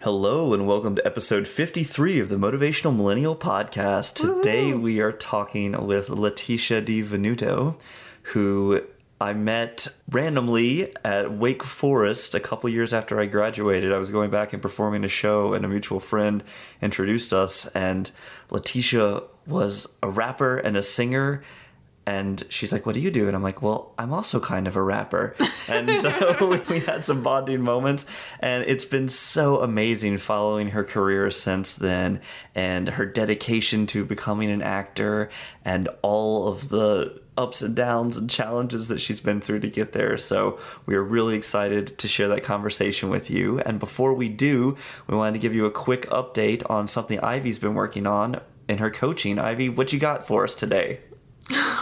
Hello and welcome to episode 53 of the Motivational Millennial Podcast. Today we are talking with Latisha Di Venuto, who I met randomly at Wake Forest a couple years after I graduated. I was going back and performing a show and a mutual friend introduced us, and Latisha was a rapper and a singer. And she's like, what do you do? And I'm like, well, I'm also kind of a rapper. And we had some bonding moments. And it's been so amazing following her career since then and her dedication to becoming an actor and all of the ups and downs and challenges that she's been through to get there. So we are really excited to share that conversation with you. And before we do, we wanted to give you a quick update on something Ivy's been working on in her coaching. Ivy, what you got for us today?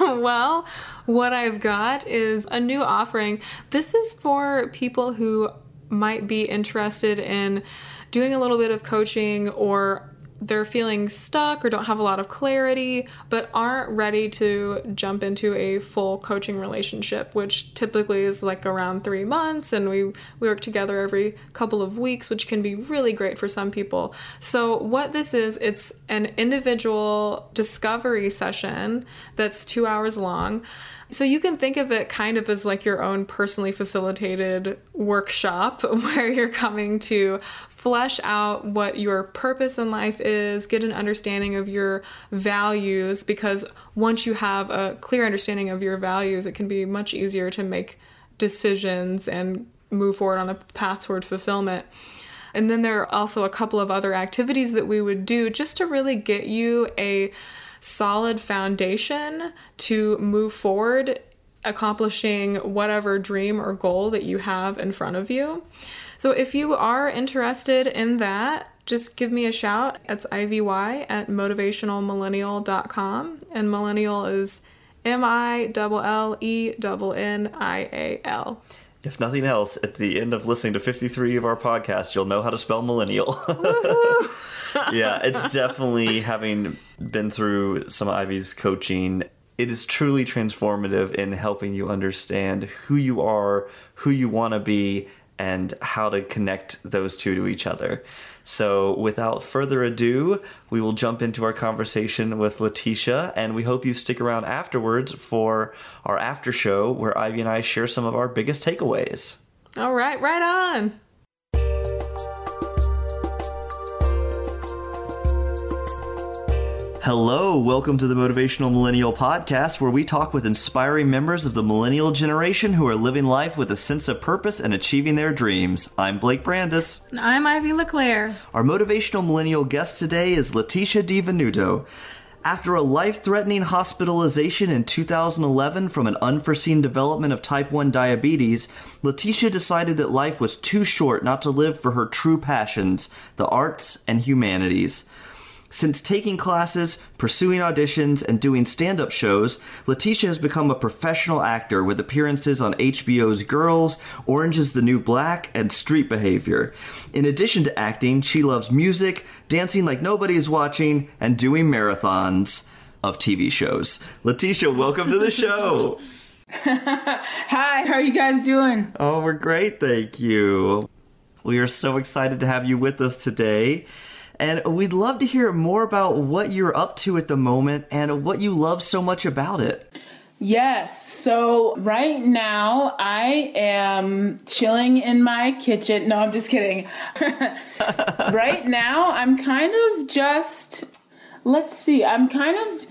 Well, what I've got is a new offering. This is for people who might be interested in doing a little bit of coaching, or they're feeling stuck or don't have a lot of clarity, but aren't ready to jump into a full coaching relationship, which typically is like around 3 months. And we work together every couple of weeks, which can be really great for some people. So what this is, it's an individual discovery session that's 2 hours long. So you can think of it kind of as like your own personally facilitated workshop where you're coming to flesh out what your purpose in life is, get an understanding of your values, because once you have a clear understanding of your values, it can be much easier to make decisions and move forward on a path toward fulfillment. And then there are also a couple of other activities that we would do just to really get you a solid foundation to move forward, accomplishing whatever dream or goal that you have in front of you. So if you are interested in that, just give me a shout. It's IVY at motivationalmillennial.com, and millennial is MILLENNIAL. If nothing else, at the end of listening to 53 of our podcast, you'll know how to spell millennial. Yeah, it's definitely, having been through some of Ivy's coaching, it is truly transformative in helping you understand who you are, who you want to be, and how to connect those two to each other. So without further ado, we will jump into our conversation with Latisha, and we hope you stick around afterwards for our after show where Ivy and I share some of our biggest takeaways. All right, right on. Hello, welcome to the Motivational Millennial Podcast, where we talk with inspiring members of the millennial generation who are living life with a sense of purpose and achieving their dreams. I'm Blake Brandis. And I'm Ivy LeClaire. Our Motivational Millennial guest today is Latisha Di Venuto. After a life-threatening hospitalization in 2011 from an unforeseen development of type 1 diabetes, Latisha decided that life was too short not to live for her true passions, the arts and humanities. Since taking classes, pursuing auditions, and doing stand-up shows, Latisha has become a professional actor with appearances on HBO's Girls, Orange is the New Black, and Street Behavior. In addition to acting, she loves music, dancing like nobody is watching, and doing marathons of TV shows. Latisha, welcome to the show. Hi, how are you guys doing? Oh, we're great, thank you. We are so excited to have you with us today. And we'd love to hear more about what you're up to at the moment and what you love so much about it. Yes, so right now I am chilling in my kitchen. No, I'm just kidding. Right now I'm kind of just, I'm kind of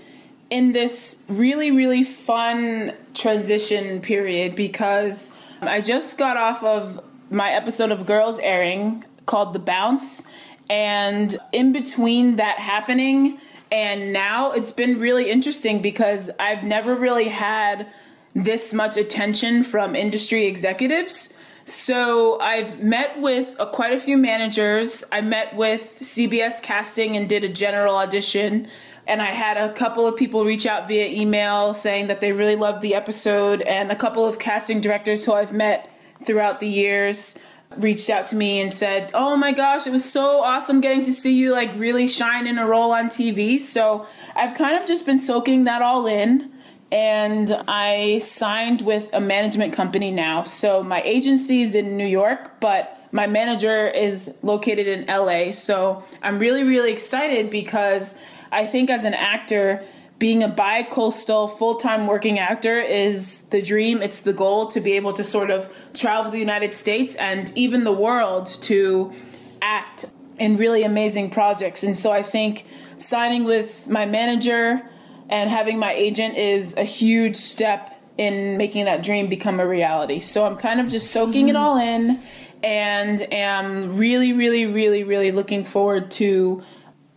in this really, really fun transition period because I just got off of my episode of Girls airing called The Bounce. And in between that happening and now, it's been really interesting because I've never really had this much attention from industry executives. So I've met with quite a few managers. I met with CBS Casting and did a general audition. And I had a couple of people reach out via email saying that they really loved the episode. And a couple of casting directors who I've met throughout the years reached out to me and said, oh my gosh, it was so awesome getting to see you like really shine in a role on TV. So I've kind of just been soaking that all in. And I signed with a management company now. So my agency is in New York, but My manager is located in LA, so I'm really, really excited because I think as an actor, being a bi-coastal full-time working actor is the dream. It's the goal to be able to sort of travel the United States and even the world to act in really amazing projects. And so I think signing with my manager and having my agent is a huge step in making that dream become a reality. So I'm kind of just soaking it all in and am really, really, really, really looking forward to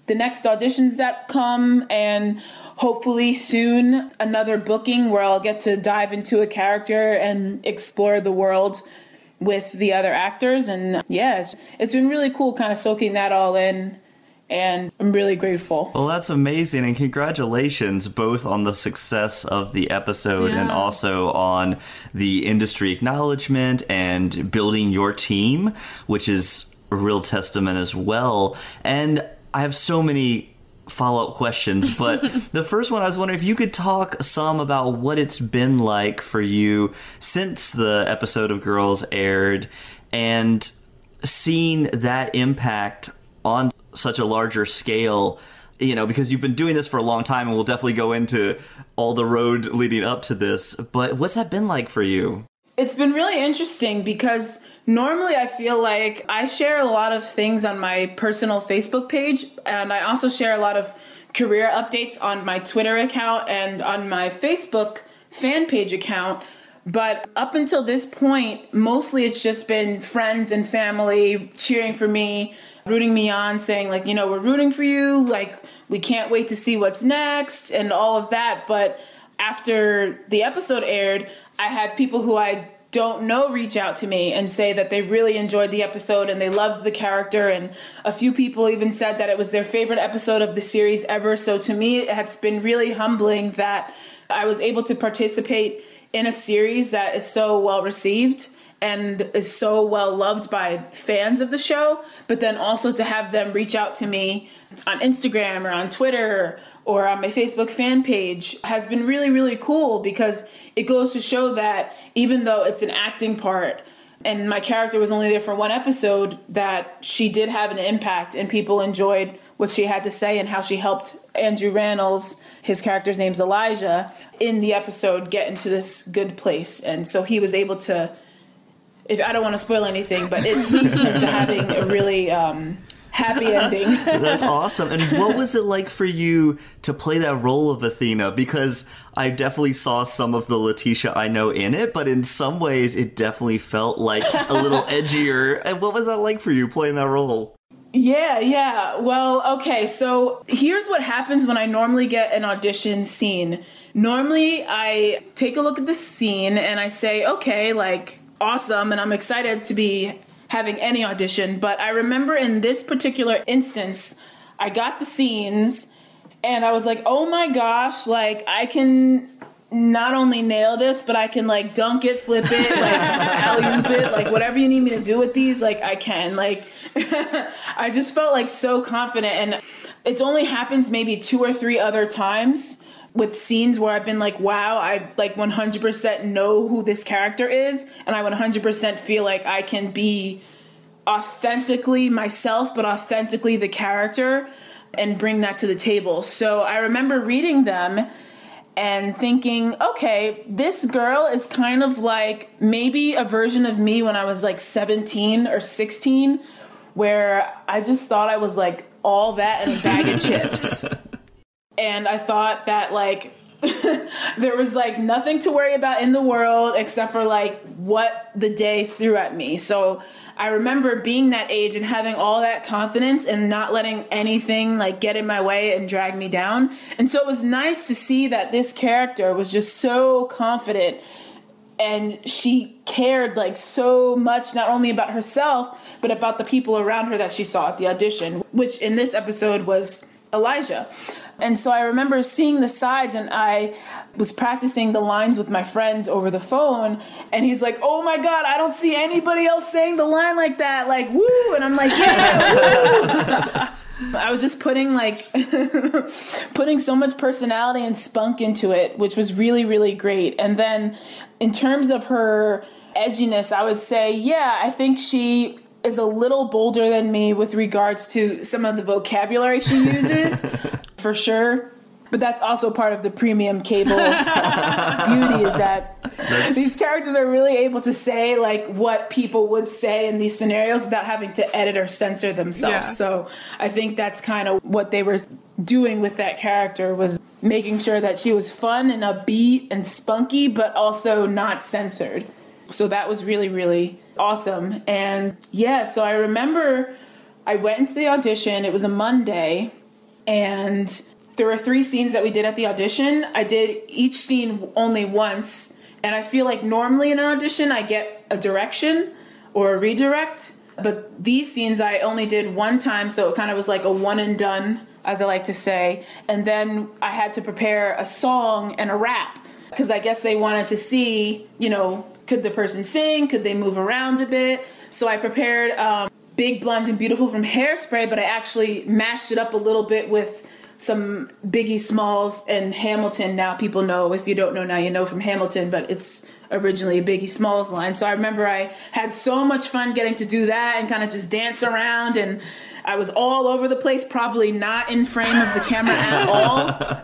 the next auditions that come, and hopefully soon another booking where I'll get to dive into a character and explore the world with the other actors. And yeah, it's been really cool kind of soaking that all in, and I'm really grateful. Well, that's amazing, and congratulations both on the success of the episode and also on the industry acknowledgement and building your team, which is a real testament as well. And I have so many follow-up questions, but the first one, I was wondering if you could talk some about what it's been like for you since the episode of Girls aired and seeing that impact on such a larger scale, you know, because you've been doing this for a long time, and we'll definitely go into all the road leading up to this. But what's that been like for you? It's been really interesting because normally I feel like I share a lot of things on my personal Facebook page, and I also share a lot of career updates on my Twitter account and on my Facebook fan page account. But up until this point, mostly it's just been friends and family cheering for me, rooting me on, saying like, you know, we're rooting for you, like we can't wait to see what's next and all of that. But after the episode aired, I had people who I don't know reach out to me and say that they really enjoyed the episode and they loved the character, and a few people even said that it was their favorite episode of the series ever. So to me, it's been really humbling that I was able to participate in a series that is so well received and is so well loved by fans of the show, but then also to have them reach out to me on Instagram or on Twitter or on my Facebook fan page has been really, really cool, because it goes to show that even though it's an acting part and my character was only there for one episode, that she did have an impact and people enjoyed what she had to say and how she helped Andrew Rannells, his character's name's Elijah, in the episode get into this good place. And so he was able to, if I don't want to spoil anything, but it leads him to having a really happy ending. That's awesome. And what was it like for you to play that role of Athena? Because I definitely saw some of the Latisha I know in it, but in some ways it definitely felt like a little edgier. And what was that like for you playing that role? Yeah. Well, okay, so here's what happens when I normally get an audition scene. Normally, I take a look at the scene and I say, okay, like, awesome, and I'm excited to be having any audition. But I remember in this particular instance, I got the scenes and I was like, oh my gosh, like, I can not only nail this, but I can like dunk it, flip it, like alley-oop it, like whatever you need me to do with these, like I can. Like I just felt like so confident, and it's only happened maybe 2 or 3 other times with scenes where I've been like, wow, I like 100% know who this character is, and I 100% feel like I can be authentically myself, but authentically the character, and bring that to the table. So I remember reading them and thinking, okay, this girl is kind of like maybe a version of me when I was like 17 or 16, where I just thought I was like all that and a bag of chips. And I thought that like there was like nothing to worry about in the world except for like what the day threw at me. So I remember being that age and having all that confidence and not letting anything like get in my way and drag me down. And so it was nice to see that this character was just so confident, and she cared like so much, not only about herself, but about the people around her that she saw at the audition, which in this episode was Elijah. And so I remember seeing the sides, and I was practicing the lines with my friend over the phone, and he's like, oh my God, I don't see anybody else saying the line like that, like, woo, and I'm like, yeah, woo. I was just putting like, putting so much personality and spunk into it, which was really, really great. And then in terms of her edginess, I would say, yeah, I think she is a little bolder than me with regards to some of the vocabulary she uses, for sure. But that's also part of the premium cable beauty, is that these characters are really able to say like what people would say in these scenarios without having to edit or censor themselves. Yeah. So I think that's kind of what they were doing with that character, was making sure that she was fun and upbeat and spunky, but also not censored. So that was really, really awesome. And yeah, so I remember I went into the audition. It was a Monday, and there were 3 scenes that we did at the audition. I did each scene only once, and I feel like normally in an audition I get a direction or a redirect, but these scenes I only did one time, so it kind of was like a one and done, as I like to say. And then I had to prepare a song and a rap, because I guess they wanted to see, you know, could the person sing? Could they move around a bit? So I prepared Big, Blonde, and Beautiful from Hairspray, but I actually mashed it up a little bit with some Biggie Smalls and Hamilton. Now people know, if you don't know now, you know, from Hamilton, but it's originally a Biggie Smalls line. So I remember I had so much fun getting to do that and kind of just dance around, and I was all over the place, probably not in frame of the camera at all.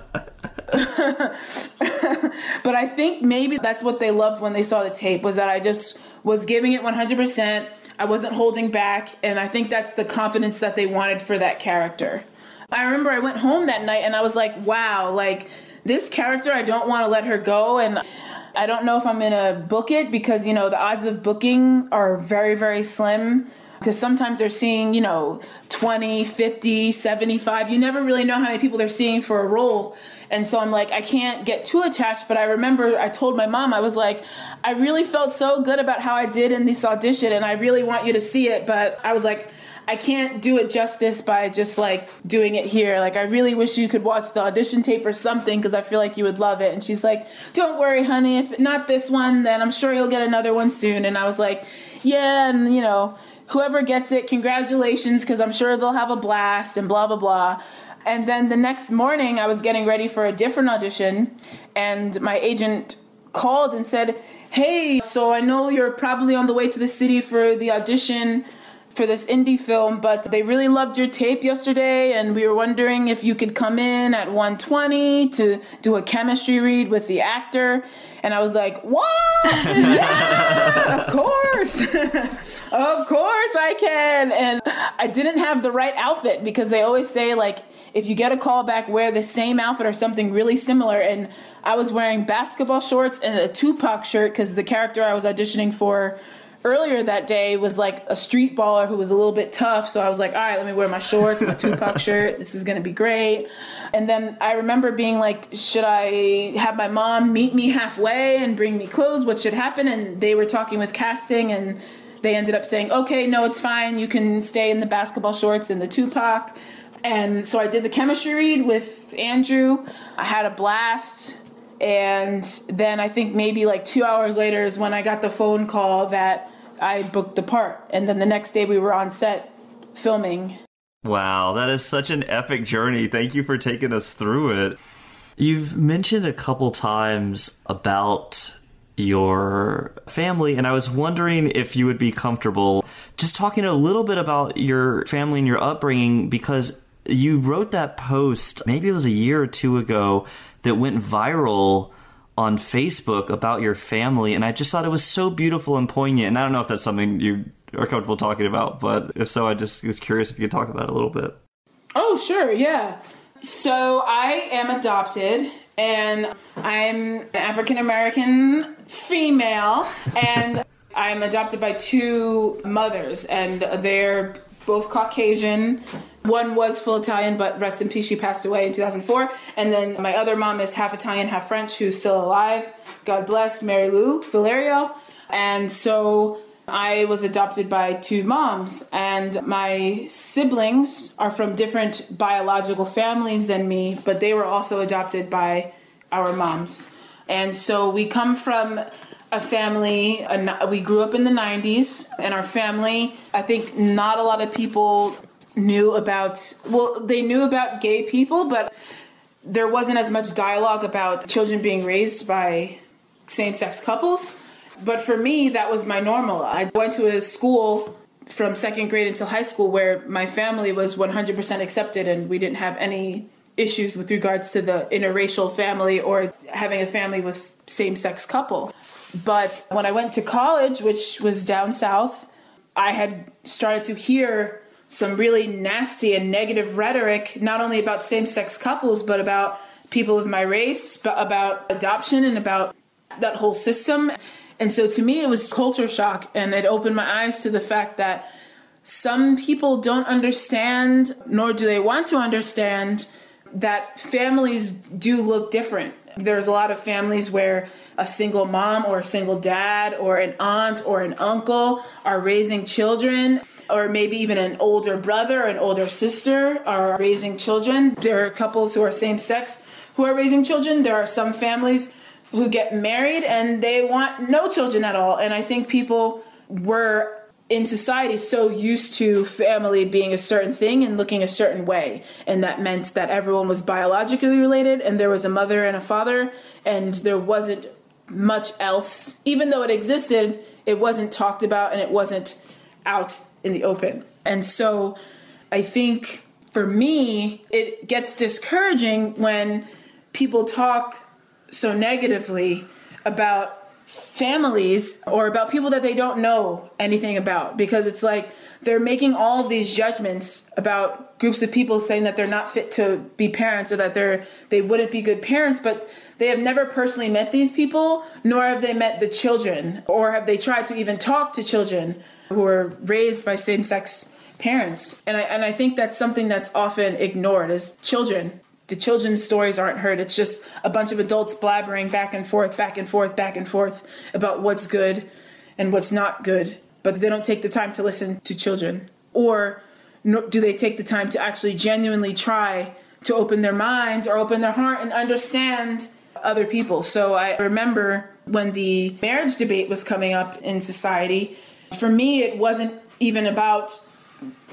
But I think maybe that's what they loved when they saw the tape, was that I just was giving it 100%. I wasn't holding back, and I think that's the confidence that they wanted for that character. I remember I went home that night and I was like, wow, like this character, I don't want to let her go. And I don't know if I'm going to book it, because, you know, the odds of booking are very, very slim, because sometimes they're seeing, you know, 20, 50, 75. You never really know how many people they're seeing for a role. And so I'm like, I can't get too attached. But I remember I told my mom, I was like, I really felt so good about how I did in this audition, and I really want you to see it. But I was like, I can't do it justice by just like doing it here. Like, I really wish you could watch the audition tape or something, because I feel like you would love it. And she's like, don't worry, honey. If not this one, then I'm sure you'll get another one soon. And I was like, yeah, and you know, whoever gets it, congratulations, because I'm sure they'll have a blast and blah, blah, blah. And then the next morning I was getting ready for a different audition, and my agent called and said, hey, so I know you're probably on the way to the city for the audition for this indie film, but they really loved your tape yesterday, and we were wondering if you could come in at 1:20 to do a chemistry read with the actor. And I was like, what? Yeah, of course. Of course I can. And I didn't have the right outfit, because they always say, like, if you get a call back, wear the same outfit or something really similar. And I was wearing basketball shorts and a Tupac shirt, because the character I was auditioning for earlier that day was like a street baller who was a little bit tough. So I was like, all right, let me wear my shorts and my Tupac shirt. This is going to be great. And then I remember being like, should I have my mom meet me halfway and bring me clothes? What should happen? And they were talking with casting, and they ended up saying, okay, no, it's fine. You can stay in the basketball shorts and the Tupac. And so I did the chemistry read with Andrew. I had a blast. And then I think maybe like 2 hours later is when I got the phone call that I booked the part. And then the next day we were on set filming. Wow, that is such an epic journey. Thank you for taking us through it. You've mentioned a couple times about your family, and I was wondering if you would be comfortable just talking a little bit about your family and your upbringing, because you wrote that post, maybe it was a year or two ago, that went viral on Facebook about your family, and I just thought it was so beautiful and poignant. And I don't know if that's something you are comfortable talking about, but if so, I just was curious if you could talk about it a little bit. Oh, sure, yeah. So I am adopted, and I'm an African-American female, and I'm adopted by 2 mothers, and they're both Caucasian. One was full Italian, but rest in peace, she passed away in 2004. And then my other mom is half Italian, half French, who's still alive. God bless, Mary Lou Valerio. And so I was adopted by 2 moms, and my siblings are from different biological families than me, but they were also adopted by our moms. And so we come from a family, we grew up in the 90s, and our family, I think not a lot of people knew about, well, they knew about gay people, but there wasn't as much dialogue about children being raised by same-sex couples. But for me, that was my normal. I went to a school from second grade until high school, where my family was 100% accepted and we didn't have any issues with regards to the interracial family or having a family with same-sex couple. But when I went to college, which was down south, I had started to hear some really nasty and negative rhetoric, not only about same-sex couples, but about people of my race, but about adoption and about that whole system. And so to me, it was culture shock, and it opened my eyes to the fact that some people don't understand, nor do they want to understand, that families do look different. There's a lot of families where a single mom or a single dad or an aunt or an uncle are raising children, or maybe even an older brother or an older sister are raising children. There are couples who are same-sex who are raising children. There are some families who get married and they want no children at all. And I think people were in society so used to family being a certain thing and looking a certain way. And that meant that everyone was biologically related and there was a mother and a father and there wasn't much else. Even though it existed, it wasn't talked about and it wasn't out in the open. And so I think for me, it gets discouraging when people talk so negatively about families or about people that they don't know anything about, because it's like they're making all of these judgments about groups of people, saying that they're not fit to be parents or that they wouldn't be good parents, but they have never personally met these people, nor have they met the children, or have they tried to even talk to children who are raised by same-sex parents. And I think that's something that's often ignored, is children. The children's stories aren't heard. It's just a bunch of adults blabbering back and forth, back and forth, back and forth about what's good and what's not good. But they don't take the time to listen to children. Or do they take the time to actually genuinely try to open their minds or open their heart and understand other people. So I remember when the marriage debate was coming up in society, for me, it wasn't even about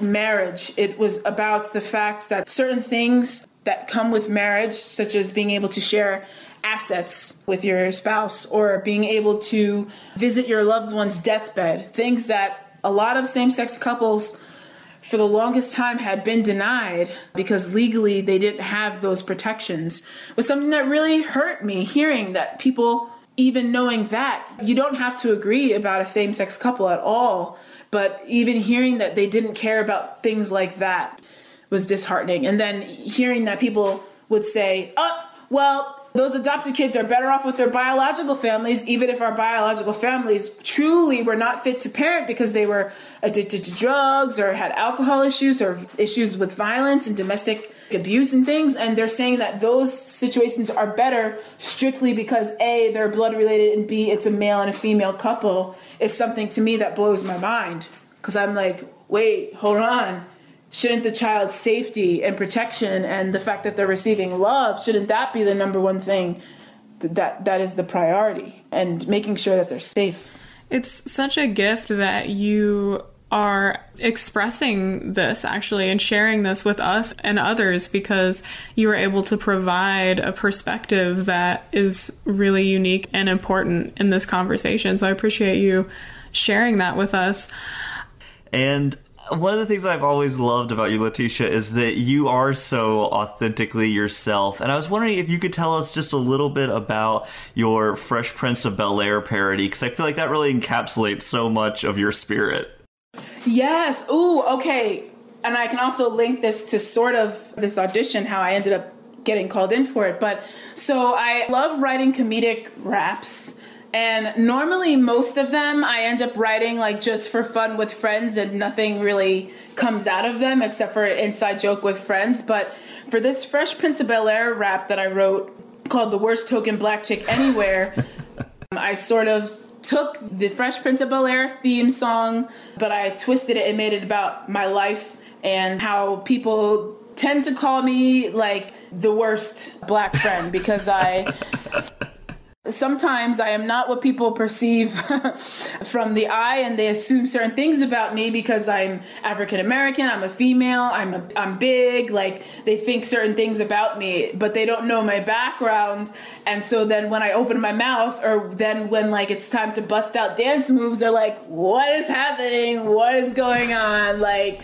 marriage. It was about the fact that certain things that come with marriage, such as being able to share assets with your spouse or being able to visit your loved one's deathbed, things that a lot of same-sex couples for the longest time had been denied because legally they didn't have those protections, was something that really hurt me, hearing that people, even knowing that you don't have to agree about a same-sex couple at all, but even hearing that they didn't care about things like that was disheartening. And then hearing that people would say, oh, well, those adopted kids are better off with their biological families, even if our biological families truly were not fit to parent because they were addicted to drugs or had alcohol issues or issues with violence and domestic abuse and things. And they're saying that those situations are better strictly because A, they're blood related, and B, it's a male and a female couple, is something to me that blows my mind. Because I'm like, wait, hold on. Shouldn't the child's safety and protection and the fact that they're receiving love, shouldn't that be the number one thing? That is the priority, and making sure that they're safe. It's such a gift that you are expressing this, actually, and sharing this with us and others, because you are able to provide a perspective that is really unique and important in this conversation. So I appreciate you sharing that with us. And one of the things I've always loved about you, Latisha, is that you are so authentically yourself. And I was wondering if you could tell us just a little bit about your Fresh Prince of Bel-Air parody, because I feel like that really encapsulates so much of your spirit. Yes. Ooh, okay. And I can also link this to sort of this audition, how I ended up getting called in for it. But so I love writing comedic raps. And normally most of them I end up writing like just for fun with friends, and nothing really comes out of them except for an inside joke with friends. But for this Fresh Prince of Bel-Air rap that I wrote called The Worst Token Black Chick Anywhere, I sort of took the Fresh Prince of Bel-Air theme song, but I twisted it and made it about my life and how people tend to call me like the worst black friend because sometimes I am not what people perceive from the eye, and they assume certain things about me because I'm African American, I'm a female, I'm big, like they think certain things about me, but they don't know my background. And so then when I open my mouth, or then when like it's time to bust out dance moves, they're like, what is happening? What is going on? Like,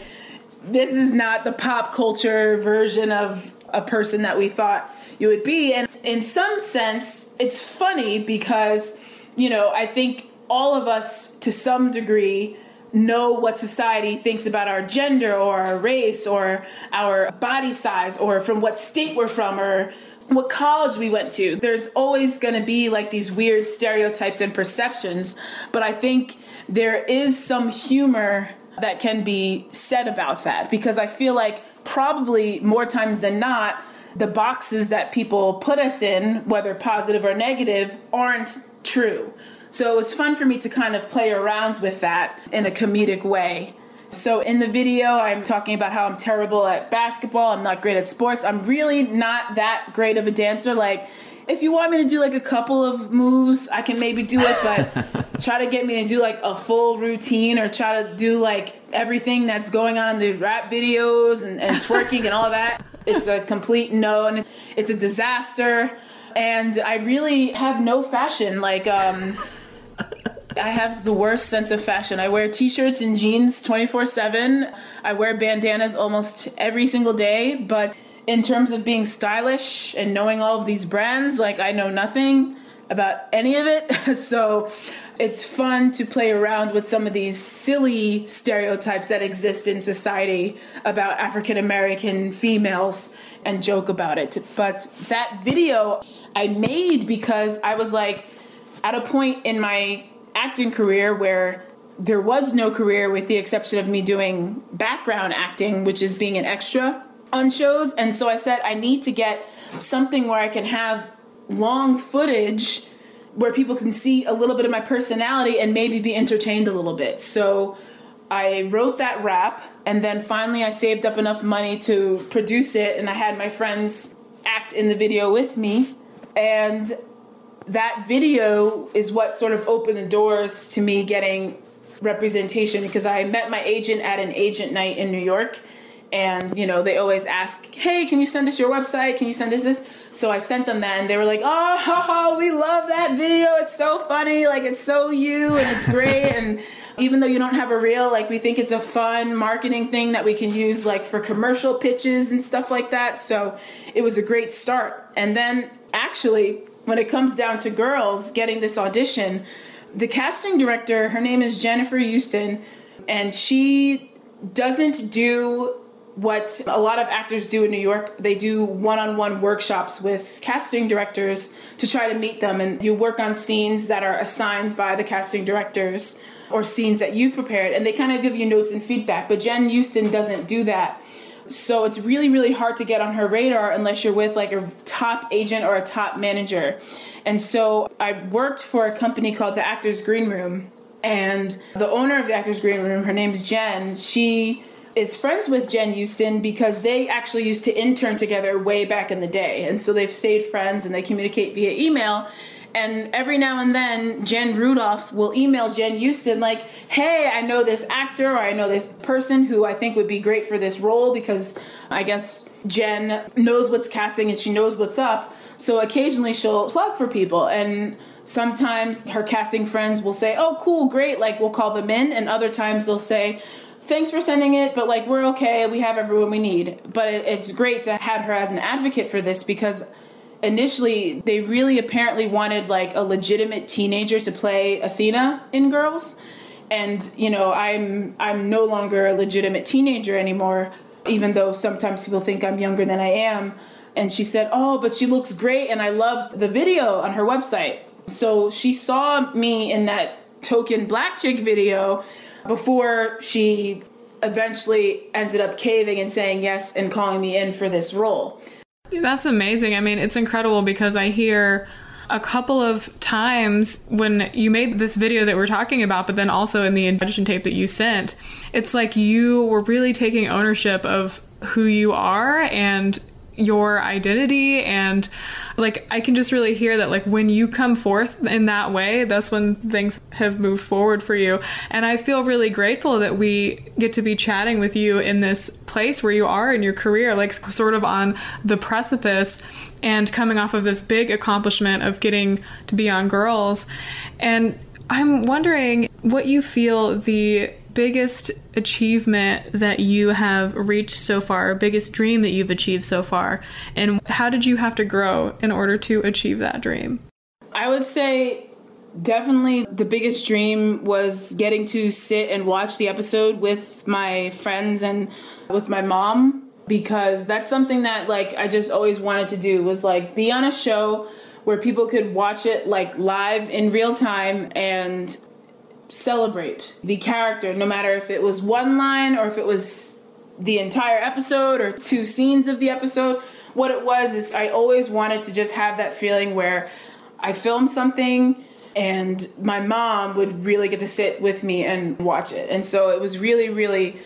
this is not the pop culture version of a person that we thought you would be. And in some sense, it's funny because, you know, I think all of us to some degree know what society thinks about our gender or our race or our body size or from what state we're from or what college we went to. There's always going to be like these weird stereotypes and perceptions, but I think there is some humor that can be said about that, because I feel like probably more times than not, the boxes that people put us in, whether positive or negative, aren't true. So it was fun for me to kind of play around with that in a comedic way. So in the video, I'm talking about how I'm terrible at basketball, I'm not great at sports, I'm really not that great of a dancer. Like, if you want me to do like a couple of moves, I can maybe do it, but try to get me to do like a full routine or try to do like everything that's going on in the rap videos and twerking and all that. It's a complete no, and it's a disaster. And I really have no fashion. Like, I have the worst sense of fashion. I wear t-shirts and jeans 24/7. I wear bandanas almost every single day, but in terms of being stylish and knowing all of these brands, like I know nothing about any of it. So it's fun to play around with some of these silly stereotypes that exist in society about African American females and joke about it. But that video I made because I was like at a point in my acting career where there was no career with the exception of me doing background acting, which is being an extra on shows. And so I said, I need to get something where I can have long footage where people can see a little bit of my personality and maybe be entertained a little bit. So I wrote that rap, and then finally I saved up enough money to produce it, and I had my friends act in the video with me. And that video is what sort of opened the doors to me getting representation, because I met my agent at an agent night in New York. And, you know, they always ask, hey, can you send us your website? Can you send us this? So I sent them that, and they were like, oh, we love that video. It's so funny. Like, it's so you, and it's great. And even though you don't have a reel, like, we think it's a fun marketing thing that we can use, like, for commercial pitches and stuff like that. So it was a great start. And then, actually, when it comes down to girls getting this audition, the casting director, her name is Jennifer Houston, and she doesn't do what a lot of actors do in New York. They do one-on-one workshops with casting directors to try to meet them, and you work on scenes that are assigned by the casting directors or scenes that you've prepared, and they kind of give you notes and feedback. But Jen Houston doesn't do that. So it's really, really hard to get on her radar unless you're with like a top agent or a top manager. And so I worked for a company called the Actors Green Room, and the owner of the Actors Green Room, her name's Jen. She is friends with Jen Houston because they actually used to intern together way back in the day. And so they've stayed friends and they communicate via email. And every now and then, Jen Rudolph will email Jen Houston like, hey, I know this actor or I know this person who I think would be great for this role, because I guess Jen knows what's casting and she knows what's up. So occasionally she'll plug for people. And sometimes her casting friends will say, oh, cool, great, like we'll call them in. And other times they'll say, thanks for sending it, but like we're okay, we have everyone we need. But it's great to have her as an advocate for this, because initially they really apparently wanted like a legitimate teenager to play Athena in Girls. And, you know, I'm no longer a legitimate teenager anymore, even though sometimes people think I'm younger than I am. And she said, oh, but she looks great, and I loved the video on her website. So she saw me in that token black chick video before she eventually ended up caving and saying yes and calling me in for this role. That's amazing. I mean, it's incredible because I hear a couple of times when you made this video that we're talking about, but then also in the audition tape that you sent, it's like you were really taking ownership of who you are and your identity. And like, I can just really hear that, like, when you come forth in that way, that's when things have moved forward for you. And I feel really grateful that we get to be chatting with you in this place where you are in your career, like sort of on the precipice and coming off of this big accomplishment of getting to be on Girls. And I'm wondering what you feel the biggest achievement that you have reached so far, biggest dream that you've achieved so far, and how did you have to grow in order to achieve that dream? I would say definitely the biggest dream was getting to sit and watch the episode with my friends and with my mom, because that's something that, like, I just always wanted to do, was like be on a show where people could watch it like live in real time and celebrate the character, no matter if it was one line or if it was the entire episode or 2 scenes of the episode. What it was is I always wanted to just have that feeling where I filmed something and my mom would really get to sit with me and watch it. And so it was really, really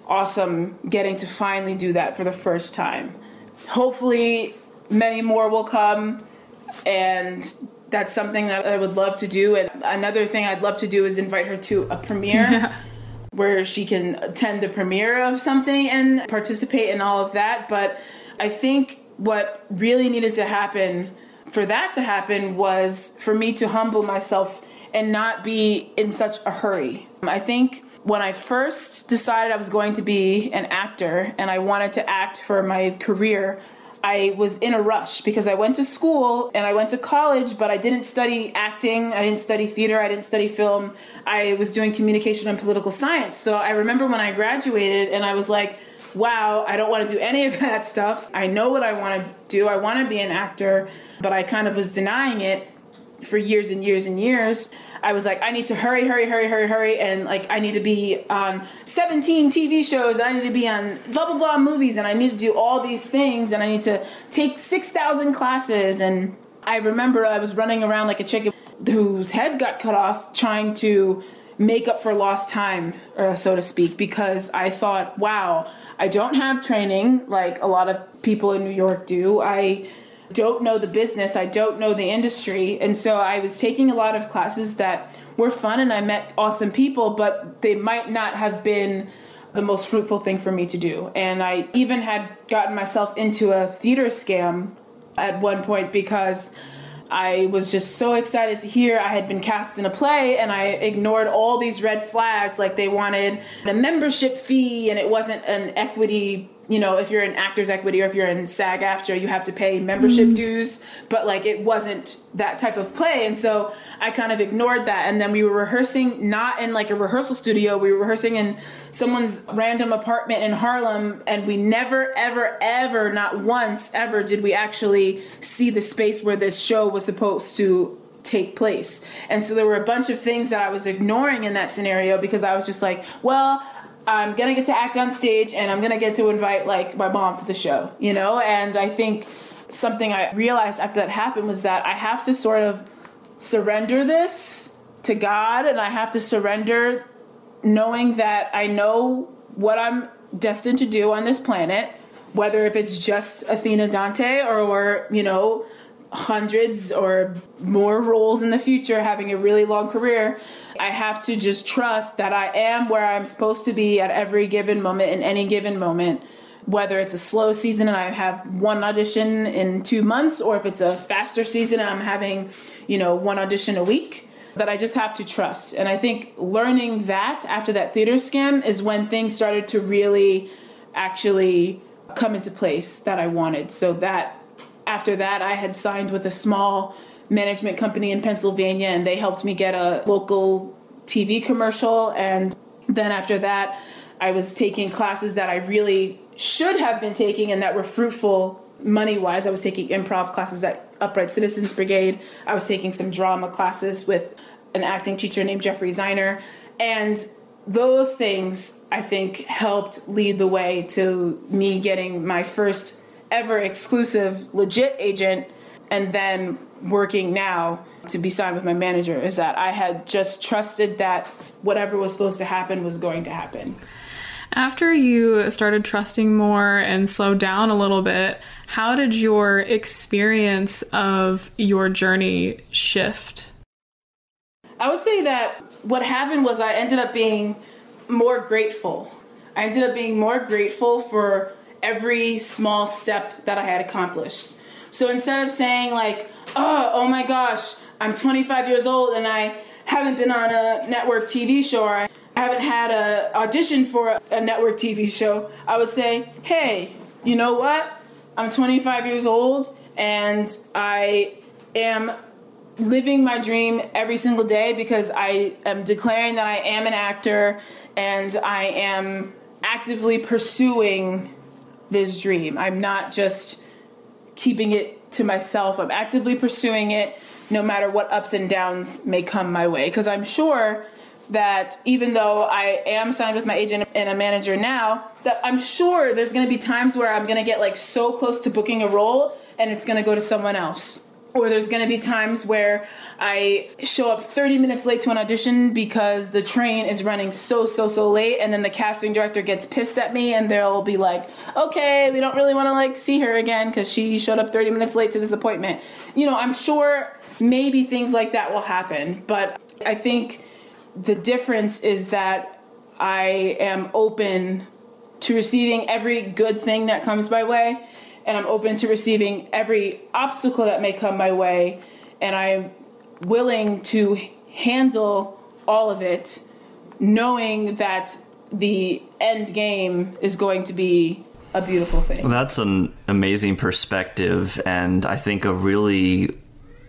awesome getting to finally do that for the first time. Hopefully many more will come, and that's something that I would love to do. And another thing I'd love to do is invite her to a premiere where she can attend the premiere of something and participate in all of that. But I think what really needed to happen for that to happen was for me to humble myself and not be in such a hurry. I think when I first decided I was going to be an actor and I wanted to act for my career, I was in a rush because I went to school and I went to college, but I didn't study acting. I didn't study theater. I didn't study film. I was doing communication and political science. So I remember when I graduated and I was like, wow, I don't want to do any of that stuff. I know what I want to do. I want to be an actor, but I kind of was denying it for years and years and years. I was like, I need to hurry. And like, I need to be on 17 TV shows. I need to be on blah, blah, blah movies. And I need to do all these things. And I need to take 6,000 classes. And I remember I was running around like a chicken whose head got cut off trying to make up for lost time, so to speak, because I thought, wow, I don't have training like a lot of people in New York do. I don't know the business. I don't know the industry. And so I was taking a lot of classes that were fun and I met awesome people, but they might not have been the most fruitful thing for me to do. And I even had gotten myself into a theater scam at one point because I was just so excited to hear I had been cast in a play, and I ignored all these red flags. Like, they wanted a membership fee and it wasn't an equity. You know, if you're in Actors Equity or if you're in SAG-AFTRA, you have to pay membership dues, but like it wasn't that type of play. And so I kind of ignored that. And then we were rehearsing not in like a rehearsal studio. We were rehearsing in someone's random apartment in Harlem. And we never, ever, ever, not once ever did we actually see the space where this show was supposed to take place. And so there were a bunch of things that I was ignoring in that scenario because I was just like, well, I'm going to get to act on stage and I'm going to get to invite like my mom to the show, you know? And I think something I realized after that happened was that I have to sort of surrender this to God, and I have to surrender knowing that I know what I'm destined to do on this planet, whether if it's just Athena Dante or you know, hundreds or more roles in the future, having a really long career. I have to just trust that I am where I'm supposed to be at every given moment, in any given moment, whether it's a slow season and I have one audition in 2 months, or if it's a faster season and I'm having, you know, one audition a week, that I just have to trust. And I think learning that after that theater scam is when things started to really actually come into place that I wanted. So that after that, I had signed with a small management company in Pennsylvania, and they helped me get a local TV commercial. And then after that, I was taking classes that I really should have been taking and that were fruitful money-wise. I was taking improv classes at Upright Citizens Brigade. I was taking some drama classes with an acting teacher named Jeffrey Ziner. And those things, I think, helped lead the way to me getting my first ever exclusive legit agent, and then working now to be signed with my manager, is that I had just trusted that whatever was supposed to happen was going to happen. After you started trusting more and slowed down a little bit, how did your experience of your journey shift? I would say that what happened was I ended up being more grateful. I ended up being more grateful for every small step that I had accomplished. So instead of saying like, oh my gosh, I'm 25 years old and I haven't been on a network TV show, or I haven't had an audition for a network TV show, I would say, hey, you know what? I'm 25 years old and I am living my dream every single day because I am declaring that I am an actor and I am actively pursuing this dream. I'm not just keeping it to myself. I'm actively pursuing it no matter what ups and downs may come my way. Because I'm sure that even though I am signed with my agent and a manager now, that I'm sure there's going to be times where I'm going to get like so close to booking a role and it's going to go to someone else. Or there's going to be times where I show up 30 minutes late to an audition because the train is running so late, and then the casting director gets pissed at me and they'll be like, okay, we don't really want to like see her again because she showed up 30 minutes late to this appointment. You know, I'm sure maybe things like that will happen, but I think the difference is that I am open to receiving every good thing that comes my way, and I'm open to receiving every obstacle that may come my way, and I'm willing to handle all of it, knowing that the end game is going to be a beautiful thing. Well, that's an amazing perspective, and I think a really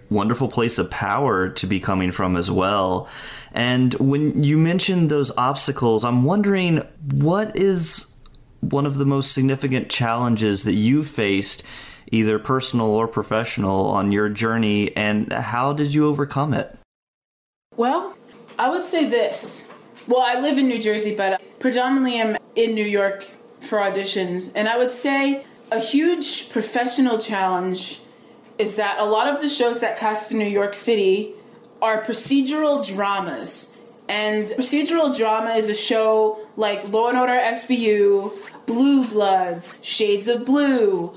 wonderful place of power to be coming from as well. And when you mentioned those obstacles, I'm wondering, what is one of the most significant challenges that you faced, either personal or professional, on your journey, and how did you overcome it? Well, I would say this. Well, I live in New Jersey, but predominantly I'm in New York for auditions. And I would say a huge professional challenge is that a lot of the shows that cast in New York City are procedural dramas. And procedural drama is a show like Law & Order SVU, Blue Bloods, Shades of Blue.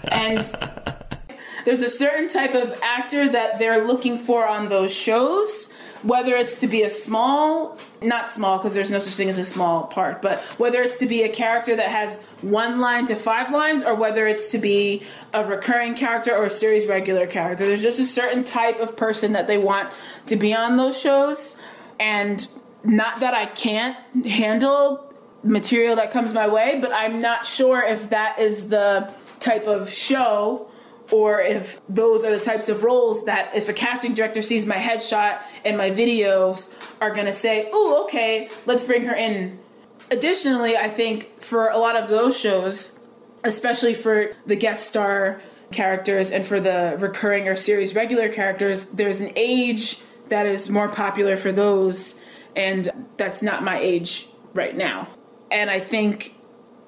And there's a certain type of actor that they're looking for on those shows, whether it's to be a small, not small because there's no such thing as a small part, but whether it's to be a character that has 1 line to 5 lines, or whether it's to be a recurring character or a series regular character. There's just a certain type of person that they want to be on those shows. And not that I can't handle material that comes my way, but I'm not sure if that is the type of show, or if those are the types of roles that if a casting director sees my headshot and my videos are going to say, oh, okay, let's bring her in. Additionally, I think for a lot of those shows, especially for the guest star characters and for the recurring or series regular characters, there's an age that is more popular for those, and that's not my age right now. And I think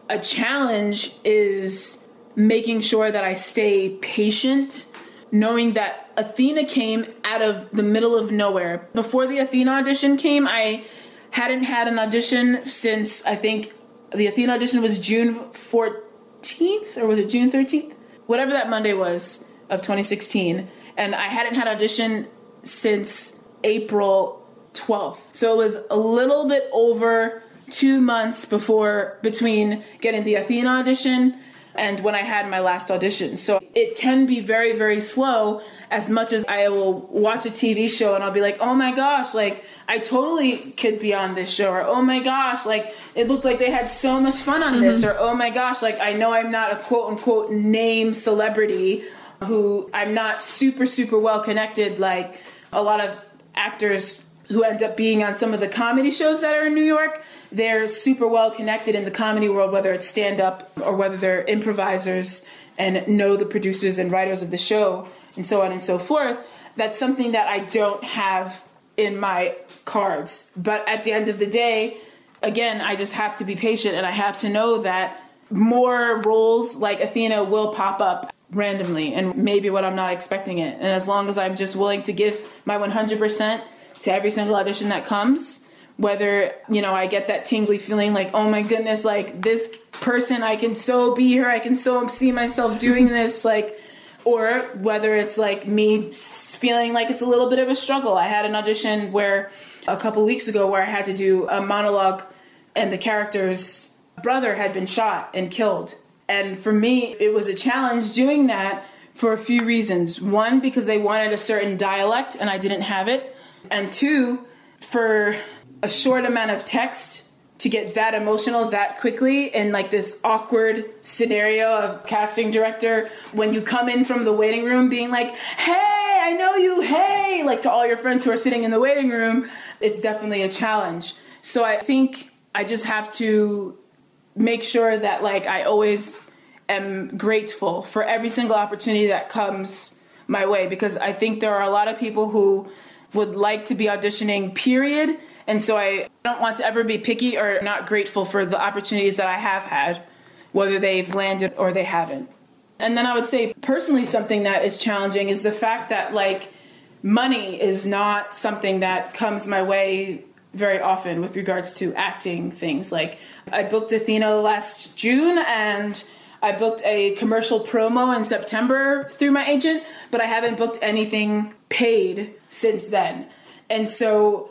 a challenge is making sure that I stay patient, knowing that Athena came out of the middle of nowhere. Before the Athena audition came, I hadn't had an audition since, I think the Athena audition was June 14th, or was it June 13th? Whatever that Monday was of 2016. And I hadn't had audition since April 12th. So it was a little bit over 2 months between getting the Athena audition and when I had my last audition. So it can be very, very slow, as much as I will watch a TV show and I'll be like, oh my gosh, like I totally could be on this show, or oh my gosh, like it looked like they had so much fun on this, or oh my gosh, like I know I'm not a quote unquote name celebrity, who I'm not super, super well connected like a lot of actors who end up being on some of the comedy shows that are in New York. They're super well connected in the comedy world, whether it's stand-up or whether they're improvisers and know the producers and writers of the show and so on and so forth. That's something that I don't have in my cards. But at the end of the day, again, I just have to be patient, and I have to know that more roles like Athena will pop up randomly and maybe when I'm not expecting it. And as long as I'm just willing to give my 100% to every single audition that comes, whether, I get that tingly feeling like, oh my goodness, like this person, I can so be her, I can so see myself doing this, like, or whether it's like me feeling like it's a little bit of a struggle. I had an audition where a couple weeks ago where I had to do a monologue and the character's brother had been shot and killed. And for me, it was a challenge doing that for a few reasons. One, because they wanted a certain dialect and I didn't have it. And two, for a short amount of text to get that emotional that quickly in like this awkward scenario of casting director, when you come in from the waiting room being like, hey, I know you, hey, like to all your friends who are sitting in the waiting room, it's definitely a challenge. So I think I just have to make sure that like I always am grateful for every single opportunity that comes my way, because I think there are a lot of people who would like to be auditioning, period. And so I don't want to ever be picky or not grateful for the opportunities that I have had, whether they've landed or they haven't. And then I would say personally something that is challenging is the fact that like money is not something that comes my way very often with regards to acting things. Like I booked Athena last June and I booked a commercial promo in September through my agent, but I haven't booked anything paid since then. And so,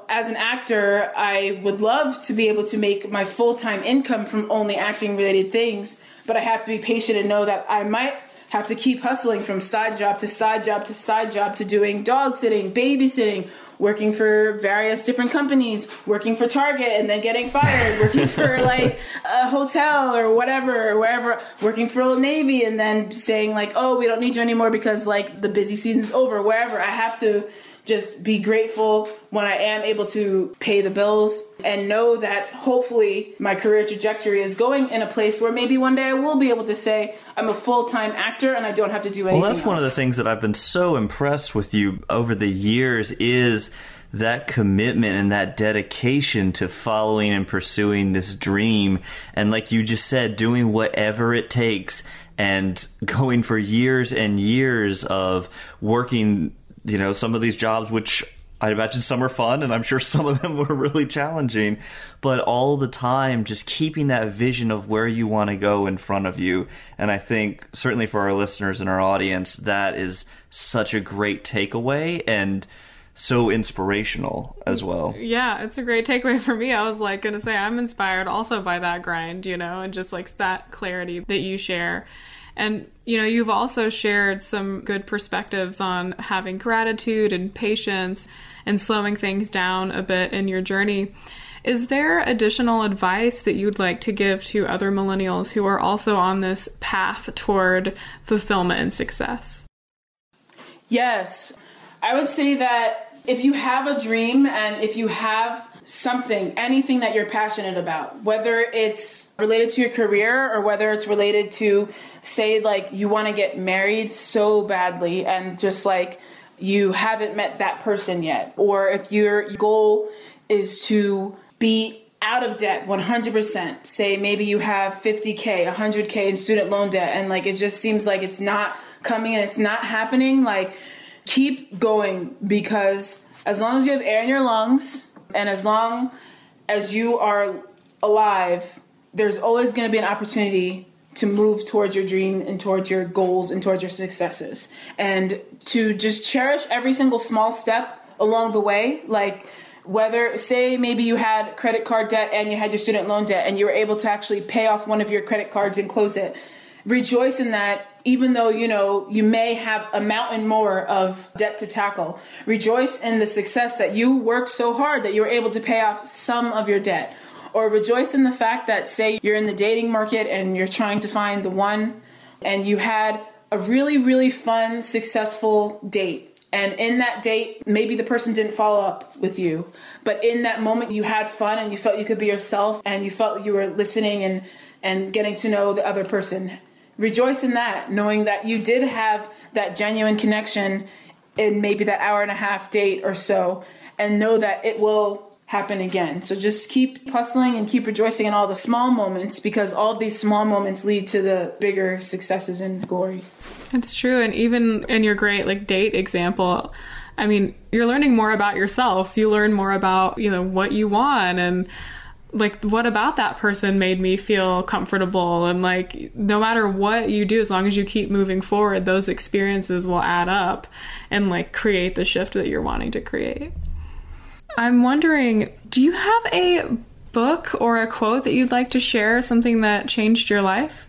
as an actor, I would love to be able to make my full-time income from only acting related things, but I have to be patient and know that I might have to keep hustling from side job to side job to side job to doing dog sitting, babysitting, working for various different companies, working for Target and then getting fired, working for like a hotel or whatever, or wherever, working for Old Navy and then saying like, oh, we don't need you anymore because like the busy season's over, wherever. I have to just be grateful when I am able to pay the bills and know that hopefully my career trajectory is going in a place where maybe one day I will be able to say I'm a full-time actor and I don't have to do anything else. One of the things that I've been so impressed with you over the years is that commitment and that dedication to following and pursuing this dream. And like you just said, doing whatever it takes and going for years and years of working some of these jobs, which I imagine some are fun, and I'm sure some of them were really challenging, but all the time just keeping that vision of where you want to go in front of you. And I think certainly for our listeners and our audience, that is such a great takeaway and so inspirational as well. Yeah, it's a great takeaway for me. I was like going to say I'm inspired also by that grind, and just like that clarity that you share. And, you've also shared some good perspectives on having gratitude and patience and slowing things down a bit in your journey. Is there additional advice that you'd like to give to other millennials who are also on this path toward fulfillment and success? Yes. I would say that if you have a dream and if you have something, anything that you're passionate about, whether it's related to your career or whether it's related to, say, like you want to get married so badly and just like you haven't met that person yet, or if your goal is to be out of debt 100%, say maybe you have 50K, 100K in student loan debt and like it just seems like it's not coming and it's not happening, like keep going, because as long as you have air in your lungs and as long as you are alive, there's always going to be an opportunity to move towards your dream and towards your goals and towards your successes. And to just cherish every single small step along the way. Like whether, say, maybe you had credit card debt and you had your student loan debt and you were able to actually pay off one of your credit cards and close it. Rejoice in that, even though, you may have a mountain more of debt to tackle. Rejoice in the success that you worked so hard that you were able to pay off some of your debt. Or rejoice in the fact that, say, you're in the dating market and you're trying to find the one and you had a really, really fun, successful date. And in that date, maybe the person didn't follow up with you. But in that moment, you had fun and you felt you could be yourself and you felt you were listening and getting to know the other person. Rejoice in that, knowing that you did have that genuine connection in maybe that hour and a half date or so, and know that it will happen again. So just keep hustling and keep rejoicing in all the small moments, because all of these small moments lead to the bigger successes and glory. It's true. And even in your great date example, I mean, you're learning more about yourself. You learn more about, what you want, and like, what about that person made me feel comfortable? And like, no matter what you do, as long as you keep moving forward, those experiences will add up and like create the shift that you're wanting to create. I'm wondering, do you have a book or a quote that you'd like to share, something that changed your life?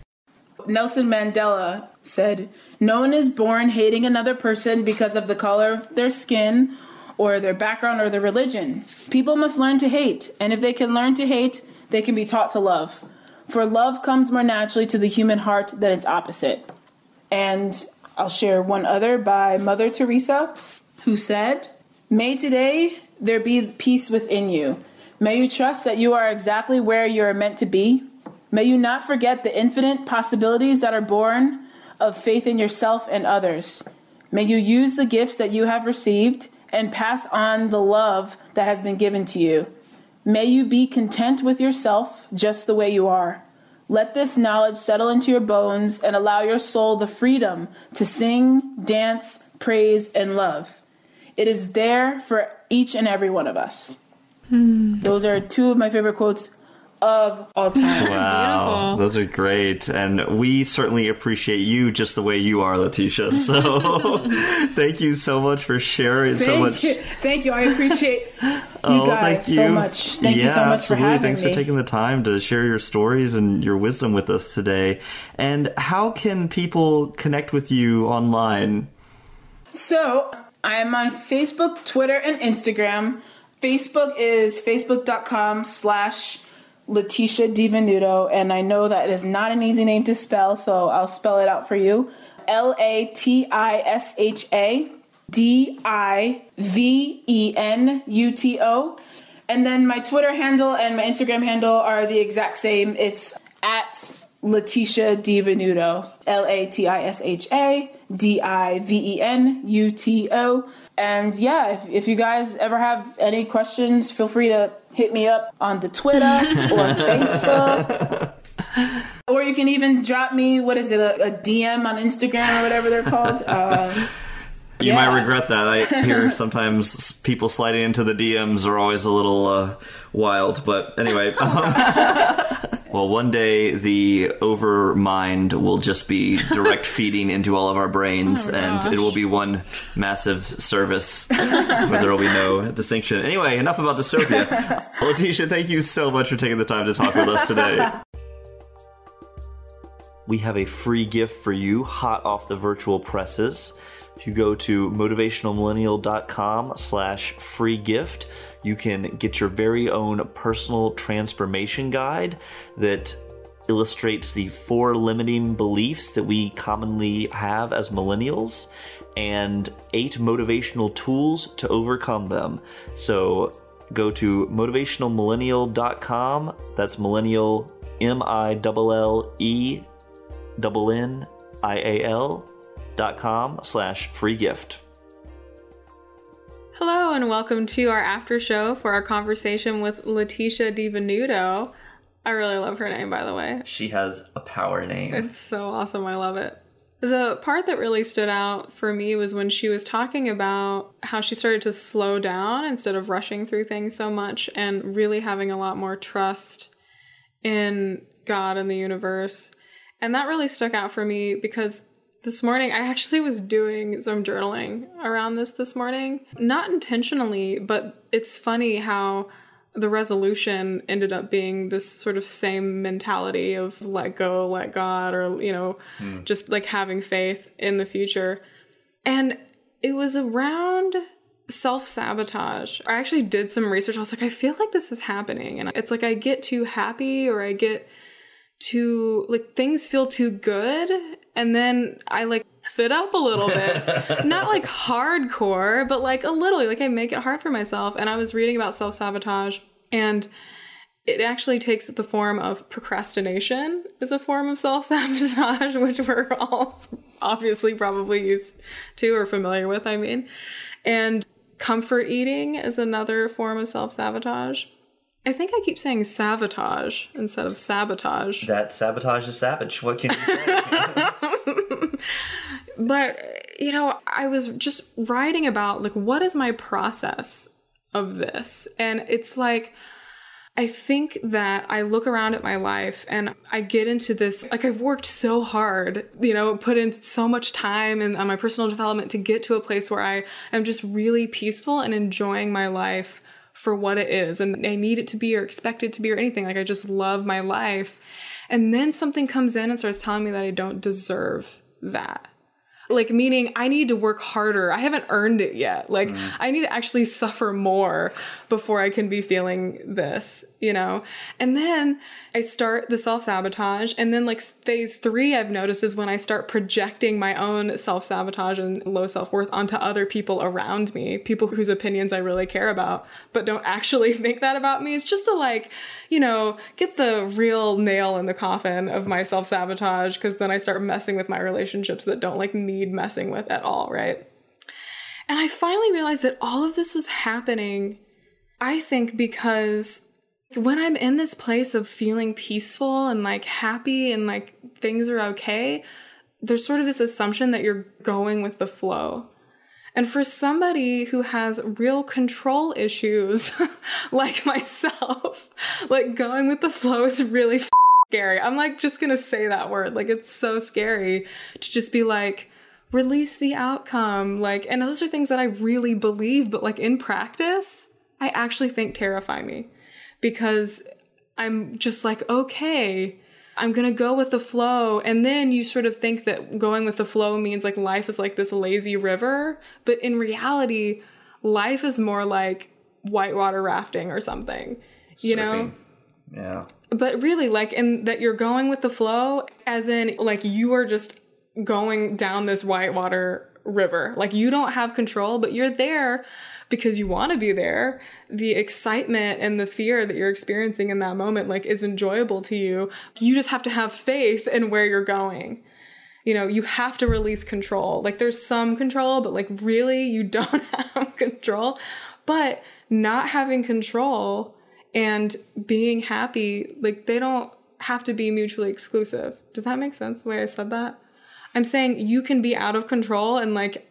Nelson Mandela said, "No one is born hating another person because of the color of their skin or their background or their religion. People must learn to hate, and if they can learn to hate, they can be taught to love. For love comes more naturally to the human heart than its opposite." And I'll share one other by Mother Teresa, who said, "May today there be peace within you. May you trust that you are exactly where you are meant to be. May you not forget the infinite possibilities that are born of faith in yourself and others. May you use the gifts that you have received and pass on the love that has been given to you. May you be content with yourself just the way you are. Let this knowledge settle into your bones and allow your soul the freedom to sing, dance, praise, and love. It is there for each and every one of us." Those are two of my favorite quotes of all time. Wow, those are great. And we certainly appreciate you just the way you are, Latisha. So thank you so much for sharing so much. Thank you. I appreciate you guys so much. Thank you so much for having Thanks me. for taking the time to share your stories and your wisdom with us today. And how can people connect with you online? So I am on Facebook, Twitter, and Instagram. Facebook is facebook.com/Latisha Di Venuto, and I know that is not an easy name to spell, so I'll spell it out for you. Latisha Divenuto. And then my Twitter handle and my Instagram handle are the exact same. It's at Latisha Di Venuto. Latisha Divenuto. And yeah, if you guys ever have any questions, feel free to hit me up on the Twitter or Facebook. Or you can even drop me, a DM on Instagram or whatever they're called. You might regret that. I hear sometimes people sliding into the DMs are always a little wild. But anyway, well, one day the overmind will just be direct feeding into all of our brains, and it will be one massive service where there will be no distinction. Anyway, enough about dystopia. Latisha, thank you so much for taking the time to talk with us today. We have a free gift for you, hot off the virtual presses. If you go to motivationalmillennial.com/free gift, you can get your very own personal transformation guide that illustrates the 4 limiting beliefs that we commonly have as millennials and 8 motivational tools to overcome them. So go to motivationalmillennial.com. That's millennial, MILLENNIAL.com/free gift. Hello, and welcome to our after show for our conversation with Latisha Di Venuto. I really love her name, by the way. She has a power name. It's so awesome. I love it. The part that really stood out for me was when she was talking about how she started to slow down instead of rushing through things so much and really having a lot more trust in God and the universe. And that really stuck out for me because this morning I actually was doing some journaling around this morning. Not intentionally, but it's funny how the resolution ended up being this sort of same mentality of let go, let God, or, just like having faith in the future. And it was around self-sabotage. I actually did some research. I was like, I feel like this is happening. And it's like I get too happy or I get too, like, things feel too good. And then I like fit up a little bit. Not like hardcore, but like a little, like I make it hard for myself. And I was reading about self-sabotage, and it actually takes the form of procrastination is a form of self-sabotage, which we're all obviously probably used to or familiar with, and comfort eating is another form of self-sabotage. I think I keep saying sabotage instead of sabotage. That sabotage is savage. What can you say? But I was just writing about, like, what is my process of this? And it's like, I think that I look around at my life and I get into this, like, I've worked so hard, put in so much time and on my personal development to get to a place where I am just really peaceful and enjoying my life for what it is. And I need it to be or expect it to be or anything. Like, I just love my life. And then something comes in and starts telling me that I don't deserve that. Like, meaning I need to work harder. I haven't earned it yet. Like, I need to actually suffer more before I can be feeling this, And then I start the self-sabotage. And then, like, phase 3 I've noticed is when I start projecting my own self-sabotage and low self-worth onto other people around me, people whose opinions I really care about, but don't actually think that about me. It's just to, like, get the real nail in the coffin of my self-sabotage, because then I start messing with my relationships that don't, like, need messing with at all, right? And I finally realized that all of this was happening, I think, because when I'm in this place of feeling peaceful and, like, happy and, like, things are okay, there's sort of this assumption that you're going with the flow. And for somebody who has real control issues, like myself, like, going with the flow is really scary. I'm, like, just gonna say that word. Like, it's so scary to just be like, release the outcome. Like, and those are things that I really believe, but, like, in practice, I actually think terrify me, because I'm just like, okay, I'm going to go with the flow. And then you sort of think that going with the flow means, like, life is like this lazy river. But in reality, life is more like whitewater rafting or something, Surfing. Yeah. But really, like, in that you're going with the flow, as in, like, you are just going down this whitewater river. Like, you don't have control, but you're there because you want to be there. The excitement and the fear that you're experiencing in that moment, like, is enjoyable to you. You just have to have faith in where you're going. You have to release control. Like, there's some control, but, like, really, you don't have control. But not having control and being happy, like, they don't have to be mutually exclusive. Does that make sense, the way I said that? I'm saying you can be out of control and, like,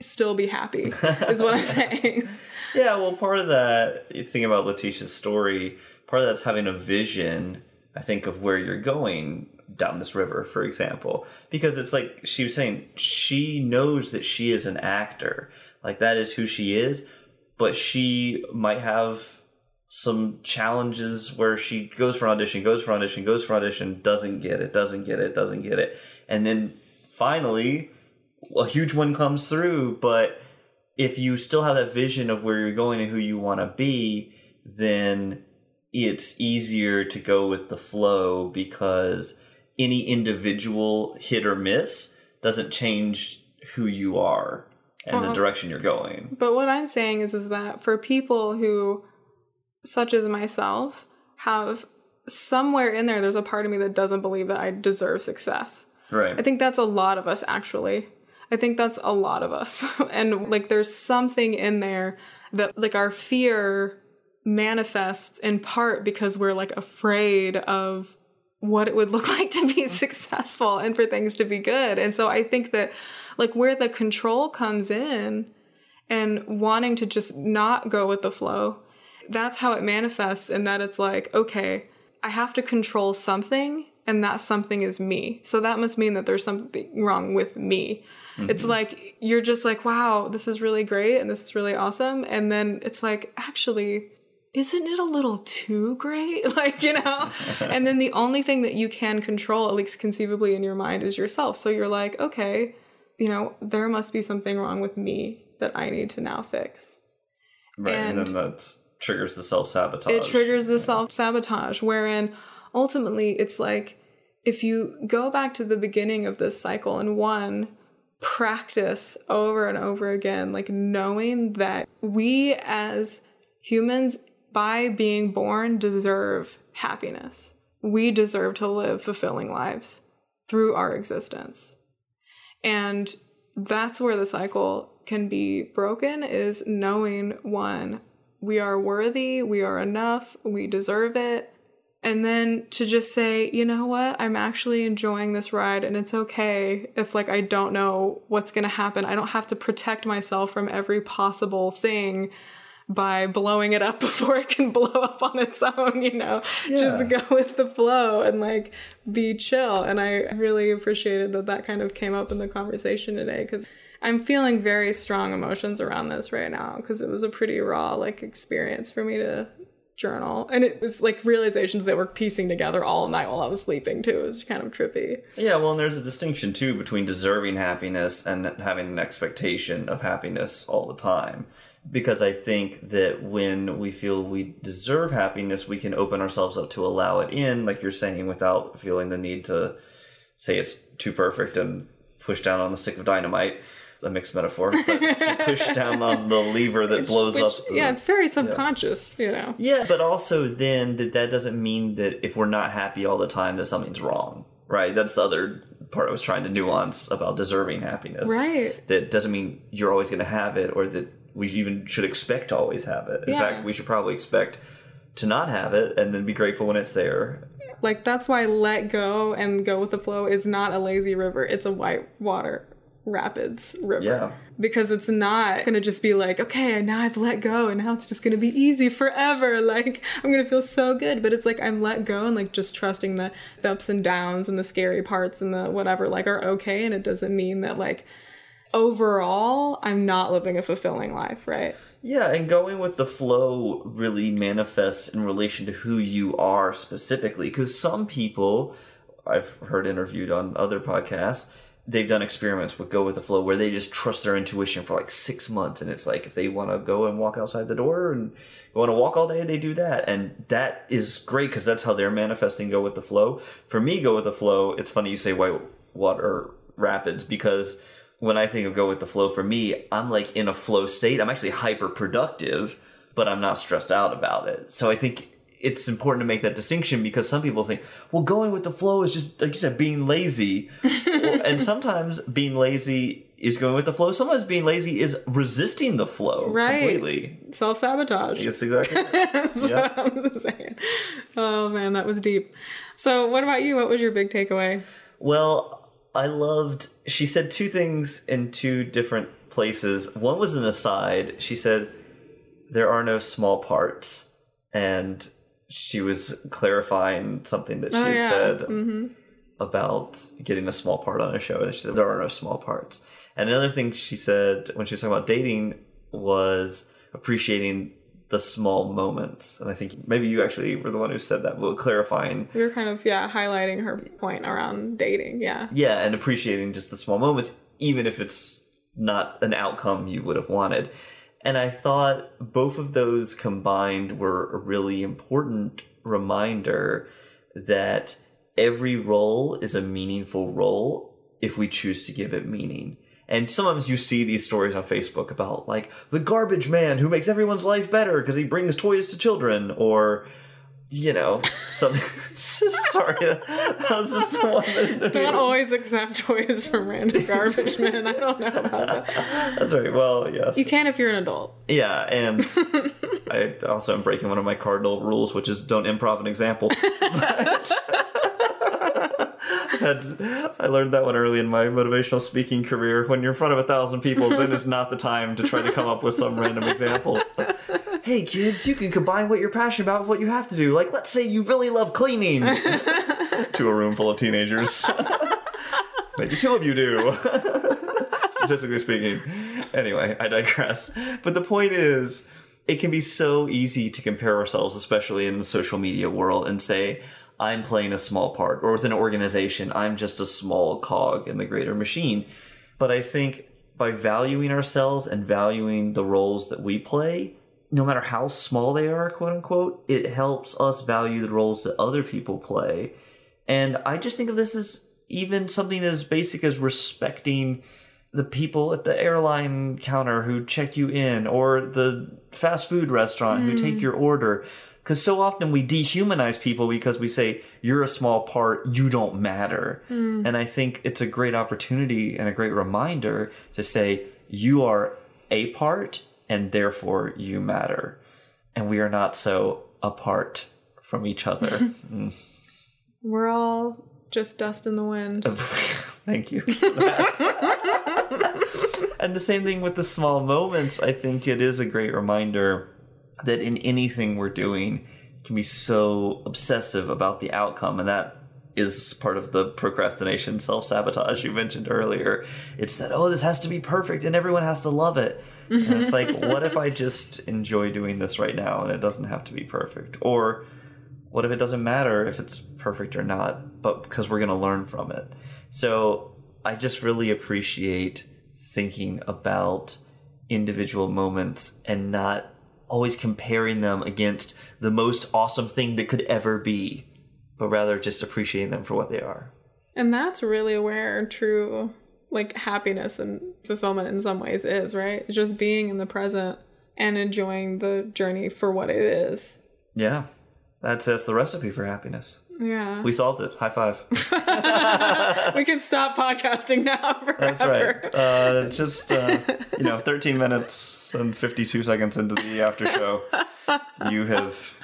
still be happy, is what I'm saying. Yeah, well, part of that, you think about Latisha's story, part of that's having a vision, I think, of where you're going down this river, for example. Because it's like she was saying, she knows that she is an actor. Like, that is who she is. But she might have some challenges where she goes for an audition, doesn't get it. And then finally, a huge one comes through. But if you still have that vision of where you're going and who you want to be, then it's easier to go with the flow, because any individual hit or miss doesn't change who you are and the direction you're going. But what I'm saying is that for people who, such as myself, have somewhere in there's a part of me that doesn't believe that I deserve success. Right. I think that's a lot of us, actually. I think that's a lot of us. And, like, there's something in there that, like, our fear manifests in part because we're, like, afraid of what it would look like to be successful and for things to be good. And so I think that, like, where the control comes in and wanting to just not go with the flow, that's how it manifests, in that it's like, okay, I have to control something, and that something is me. So that must mean that there's something wrong with me. Mm-hmm. It's like, you're just like, wow, this is really great and this is really awesome. And then it's like, actually, isn't it a little too great? Like, and then the only thing that you can control, at least conceivably in your mind, is yourself. So you're like, okay, there must be something wrong with me that I need to now fix. Right. And then that triggers the self-sabotage. It triggers the self-sabotage, wherein ultimately it's like, if you go back to the beginning of this cycle and practice over and over again, like, knowing that we as humans, by being born, deserve happiness. We deserve to live fulfilling lives through our existence. And that's where the cycle can be broken, is knowing, one, we are worthy, we are enough, we deserve it. And then to just say, you know what, I'm actually enjoying this ride, and it's okay if like I don't know what's going to happen. I don't have to protect myself from every possible thing by blowing it up before it can blow up on its own, you know. Yeah. Just go with the flow and like be chill. And I really appreciated that kind of came up in the conversation today, because I'm feeling very strong emotions around this right now, because it was a pretty raw like experience for me to journal, and it was like realizations that were piecing together all night while I was sleeping too. It was kind of trippy. Yeah, well, and there's a distinction too between deserving happiness and having an expectation of happiness all the time. Because I think that when we feel we deserve happiness, we can open ourselves up to allow it in, like you're saying, without feeling the need to say it's too perfect and push down on the stick of dynamite. A mixed metaphor, but push down on the lever that blows up. Yeah, it's very subconscious, you know. Yeah, but also then that doesn't mean that if we're not happy all the time that something's wrong, right? That's the other part I was trying to nuance about deserving happiness. Right. That doesn't mean you're always going to have it, or that we even should expect to always have it. In fact, we should probably expect to not have it and then be grateful when it's there. Like, that's why let go and go with the flow is not a lazy river. It's a white water rapids river. Yeah. Because it's not going to just be like, okay, now I've let go and now it's just going to be easy forever. Like, I'm going to feel so good. But it's like I'm let go and like just trusting the ups and downs and the scary parts and the whatever like are okay. And it doesn't mean that like overall I'm not living a fulfilling life, right? Yeah, and going with the flow really manifests in relation to who you are specifically. Because some people, I've heard interviewed on other podcasts, they've done experiments with go with the flow where they just trust their intuition for like 6 months. And it's like if they want to go and walk outside the door and go on a walk all day, they do that. And that is great because that's how they're manifesting go with the flow. For me, go with the flow, it's funny you say white water rapids, because when I think of go with the flow, for me, I'm like in a flow state. I'm actually hyper productive, but I'm not stressed out about it. So I think it's important to make that distinction, because some people think, well, going with the flow is just, like you said, being lazy. And sometimes being lazy is going with the flow. Sometimes being lazy is resisting the flow completely. Self-sabotage. That's exactly right. That's what I'm saying. Oh, man, that was deep. So what about you? What was your big takeaway? Well, I loved, she said two things in two different places. One was an aside. She said, there are no small parts. And she was clarifying something that she had said about getting a small part on a show. And she said, there are no small parts. And another thing she said when she was talking about dating was appreciating the small moments. And I think maybe you actually were the one who said that, but clarifying. We were kind of, highlighting her point around dating, Yeah, and appreciating just the small moments, even if it's not an outcome you would have wanted. And I thought both of those combined were a really important reminder that every role is a meaningful role if we choose to give it meaning. And sometimes you see these stories on Facebook about, like, the garbage man who makes everyone's life better because he brings toys to children, or, something. Sorry, that was just the one that... Don't always accept toys from random garbage men. I don't know about that. That's right. Well, yes. You can if you're an adult. Yeah, and I also am breaking one of my cardinal rules, which is don't improv an example. But I learned that one early in my motivational speaking career. When you're in front of 1,000 people, then is not the time to try to come up with some random example. Hey kids, you can combine what you're passionate about with what you have to do. Like, let's say you really love cleaning. To a room full of teenagers. Maybe 2 of you do. Statistically speaking. Anyway, I digress. But the point is, it can be so easy to compare ourselves, especially in the social media world, and say, I'm playing a small part, or with an organization, I'm just a small cog in the greater machine. But I think by valuing ourselves and valuing the roles that we play, no matter how small they are, quote unquote, it helps us value the roles that other people play. And I just think of this as even something as basic as respecting the people at the airline counter who check you in, or the fast food restaurant who take your order. Because so often we dehumanize people because we say, you're a small part, you don't matter. And I think it's a great opportunity and a great reminder to say, you are a part, and therefore you matter. And we are not so apart from each other. We're all just dust in the wind. Thank you for that. And the same thing with the small moments. I think it is a great reminder that in anything we're doing can be so obsessive about the outcome, and that is part of the procrastination, self-sabotage you mentioned earlier. It's that, this has to be perfect and everyone has to love it. And it's like, what if I just enjoy doing this right now and it doesn't have to be perfect? Or what if it doesn't matter if it's perfect or not, but because we're going to learn from it? So I just really appreciate thinking about individual moments and not always comparing them against the most awesome thing that could ever be, but rather just appreciating them for what they are. And that's really where true, happiness and fulfillment in some ways is, right? It's just being in the present and enjoying the journey for what it is. Yeah. That's the recipe for happiness. Yeah. We solved it. High five. We can stop podcasting now forever. That's right. 13 minutes and 52 seconds into the after show, you have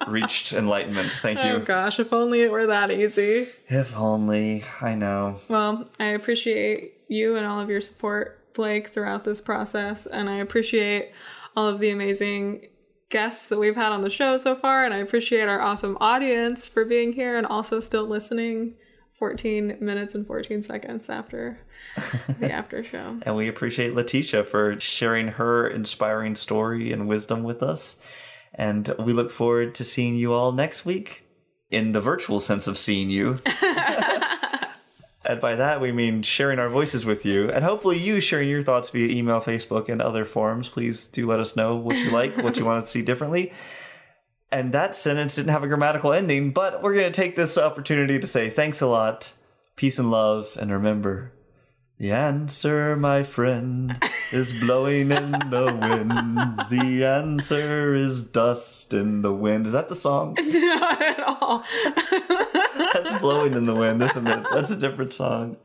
reached enlightenment. Thank you. Oh gosh, if only it were that easy. If only. I know. Well, I appreciate you and all of your support, Blake, throughout this process, and I appreciate all of the amazing guests that we've had on the show so far, and I appreciate our awesome audience for being here and also still listening 14 minutes and 14 seconds after the after show. And we appreciate Latisha for sharing her inspiring story and wisdom with us. And we look forward to seeing you all next week, in the virtual sense of seeing you. And by that, we mean sharing our voices with you. And hopefully you sharing your thoughts via email, Facebook, and other forums. Please do let us know what you like, what you want to see differently. And that sentence didn't have a grammatical ending, but we're going to take this opportunity to say thanks a lot, peace and love, and remember, the answer, my friend, is blowing in the wind. The answer is dust in the wind. Is that the song? Not at all. That's blowing in the wind, isn't it? That's a different song.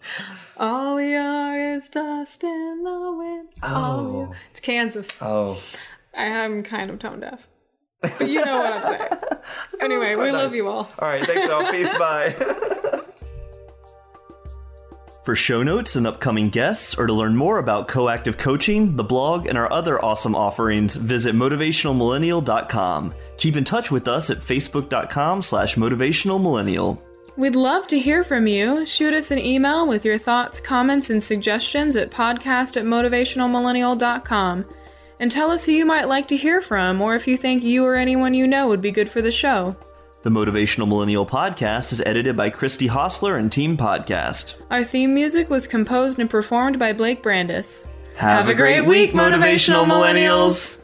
All we are is dust in the wind. Oh. It's Kansas. Oh. I'm kind of tone deaf. But you know what I'm saying. Anyway, we love you all. All right, thanks all. Peace, bye. For show notes and upcoming guests, or to learn more about Coactive Coaching, the blog, and our other awesome offerings, visit motivationalmillennial.com. Keep in touch with us at facebook.com/motivationalmillennial. We'd love to hear from you. Shoot us an email with your thoughts, comments, and suggestions at podcast@motivationalmillennial.com. And tell us who you might like to hear from, or if you think you or anyone you know would be good for the show. The Motivational Millennial Podcast is edited by Christy Hostler and Team Podcast. Our theme music was composed and performed by Blake Brandis. Have a great week, Motivational Millennials!